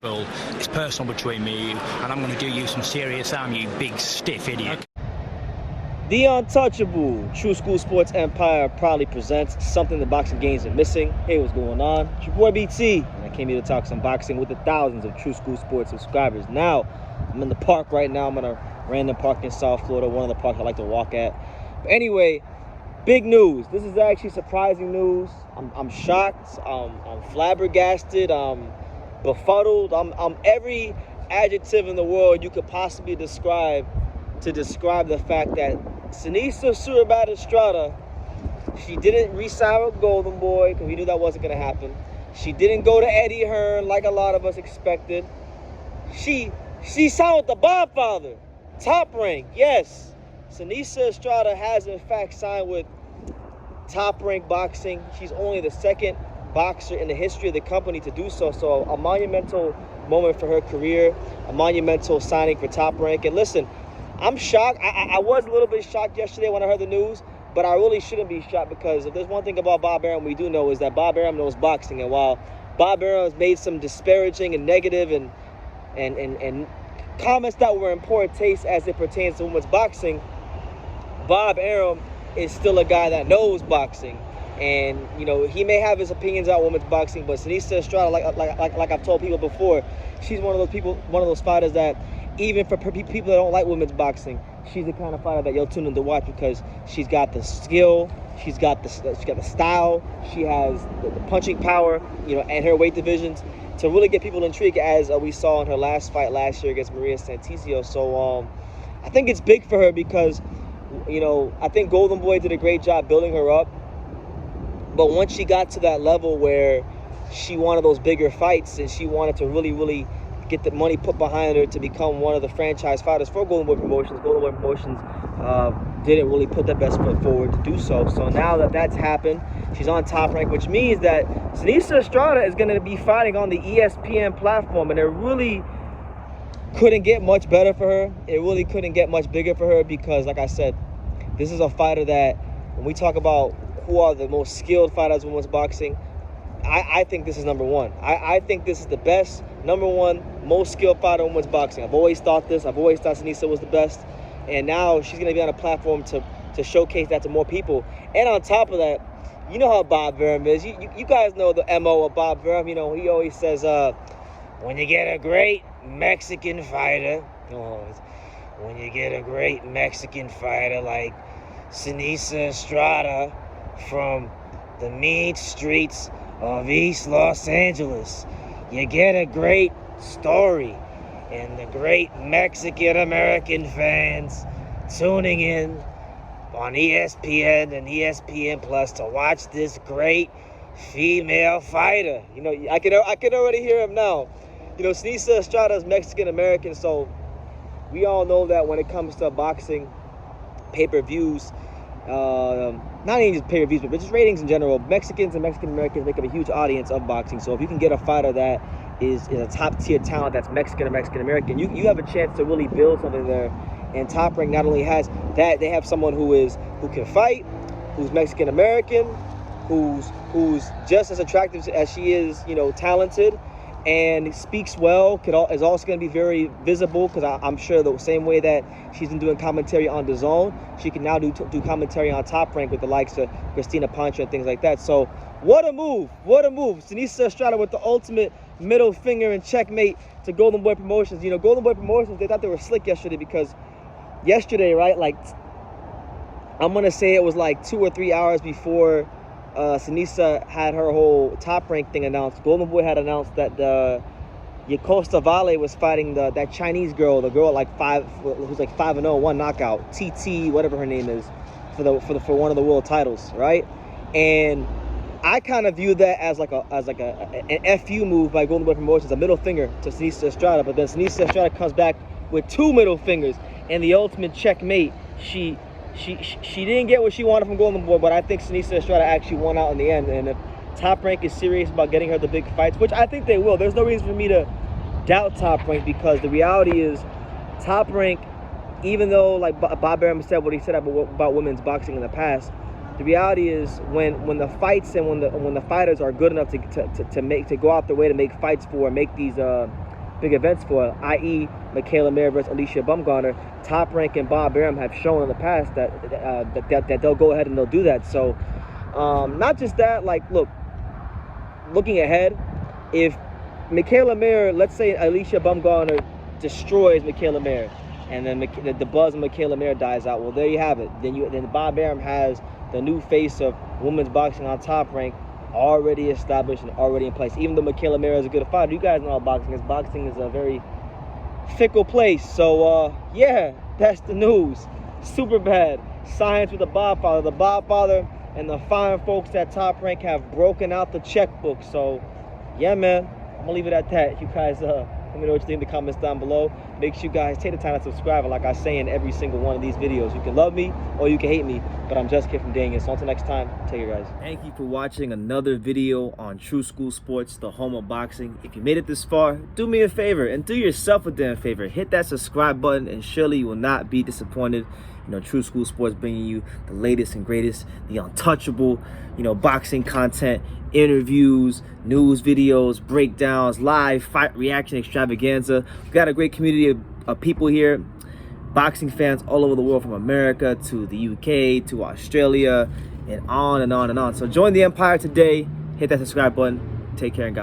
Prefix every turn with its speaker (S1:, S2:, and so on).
S1: Well, it's personal between me and you, and I'm going to do you some serious harm, you big stiff idiot.
S2: The Untouchable True School Sports Empire proudly presents something the boxing games are missing. Hey, what's going on? It's your boy BT, and I came here to talk some boxing with the thousands of True School Sports subscribers. Now, I'm in the park right now. I'm in a random park in South Florida, one of the parks I like to walk at. But anyway, big news. This is actually surprising news. I'm shocked. I'm flabbergasted. I'm befuddled. I'm every adjective in the world you could possibly describe to describe the fact that Seniesa Estrada, she didn't re-sign with Golden Boy because we knew that wasn't going to happen. She didn't go to Eddie Hearn like a lot of us expected. She signed with the Godfather, Top Rank. Yes, Seniesa Estrada has in fact signed with Top Rank Boxing. She's only the second boxer in the history of the company to do so. So a monumental moment for her career, a monumental signing for Top Rank. And listen, I'm shocked. I was a little bit shocked yesterday when I heard the news, but I really shouldn't be shocked because if there's one thing about Bob Arum we do know is that Bob Arum knows boxing. And while Bob Arum has made some disparaging and negative and comments that were in poor taste as it pertains to women's boxing, Bob Arum is still a guy that knows boxing. And, you know, he may have his opinions about women's boxing, but Seniesa Estrada, like I've told people before, she's one of those fighters that, even for people that don't like women's boxing, she's the kind of fighter that you'll tune in to watch because she's got the skill, she's got the style, she has the punching power, you know, and her weight divisions to really get people intrigued, as we saw in her last fight last year against Maria Santizio. So I think it's big for her because, you know, I think Golden Boy did a great job building her up. But once she got to that level where she wanted those bigger fights and she wanted to really get the money put behind her to become one of the franchise fighters for Golden Boy Promotions, Golden Boy Promotions didn't really put their best foot forward to do so. So now that that's happened, she's on Top Rank, which means that Seniesa Estrada is going to be fighting on the ESPN platform, and it really couldn't get much better for her. It really couldn't get much bigger for her because, like I said, this is a fighter that when we talk about who are the most skilled fighters in women's boxing, I think this is number one. I think this is the best, number one, most skilled fighter in women's boxing. I've always thought this. I've always thought Seniesa was the best. And now she's going to be on a platform to showcase that to more people. And on top of that, you know how Bob Arum is. You guys know the MO of Bob Arum. You know, he always says, when you get a great Mexican fighter, when you get a great Mexican fighter like Seniesa Estrada from the mean streets of East Los Angeles, you get a great story, and the great Mexican-American fans tuning in on ESPN and ESPN Plus to watch this great female fighter. You know, I can already hear him now. You know, Seniesa Estrada is Mexican-American, so we all know that when it comes to boxing pay-per-views, not even just pay-per-views, but just ratings in general, Mexicans and Mexican-Americans make up a huge audience of boxing. So if you can get a fighter that is a top-tier talent that's Mexican or Mexican-American, you have a chance to really build something there. And Top Rank not only has that, they have someone who can fight, who's Mexican-American, who's just as attractive as she is, you know, talented, and speaks well, is also going to be very visible because I'm sure the same way that she's been doing commentary on DAZN, she can now do commentary on Top Rank with the likes of Christina Pancha and things like that. So what a move. Seniesa Estrada with the ultimate middle finger and checkmate to Golden Boy Promotions. You know, Golden Boy Promotions, they thought they were slick yesterday because yesterday, right, like I'm going to say it was like 2 or 3 hours before Seniesa had her whole Top Rank thing announced. Golden Boy had announced that Yocosta Vale was fighting that Chinese girl, the girl like who's like 5-0, one knockout, TT, whatever her name is, for one of the world titles, right? And I kind of view that as like an FU move by Golden Boy Promotions, a middle finger to Seniesa Estrada. But then Seniesa Estrada comes back with 2 middle fingers and the ultimate checkmate. She didn't get what she wanted from Golden Boy, but I think Seniesa Estrada actually won out in the end. And if Top Rank is serious about getting her the big fights, which I think they will, there's no reason for me to doubt Top Rank because the reality is Top Rank, even though like Bob Arum said what he said about women's boxing in the past, the reality is when the fights and when the fighters are good enough to go out their way to make fights for, make these big events for, i.e. Mikayla Mayer versus Alicia Bumgarner. Top Rank and Bob Arum have shown in the past that they'll go ahead and they'll do that. So not just that, like, looking ahead, if Mikayla Mayer, let's say Alicia Bumgarner destroys Mikayla Mayer, and then the buzz of Mikayla Mayer dies out, well, there you have it. Then Bob Arum has the new face of women's boxing on Top Rank already established and already in place. Even though Mikayla Mayer is a good fighter, you guys know how boxing is. Boxing is a very fickle place. So yeah, that's the news. Super bad. Science with the Bob Father. The Bob Father and the fine folks at Top Rank have broken out the checkbook. So yeah, man, I'm gonna leave it at that. You guys let me know what you think in the comments down below. Make sure you guys take the time to subscribe. And like I say in every single one of these videos, you can love me or you can hate me, but I'm just kidding from Daniel. So until next time, take care, guys. Thank you for watching another video on True School Sports, the home of boxing. If you made it this far, do me a favor and do yourself a damn favor. Hit that subscribe button and surely you will not be disappointed. You know, True School Sports bringing you the latest and greatest, the untouchable, you know, boxing content, interviews, news videos, breakdowns, live fight reaction extravaganza. We've got a great community of people here, boxing fans all over the world, from America to the UK to Australia, and on and on and on. So join the empire today. Hit that subscribe button. Take care and God.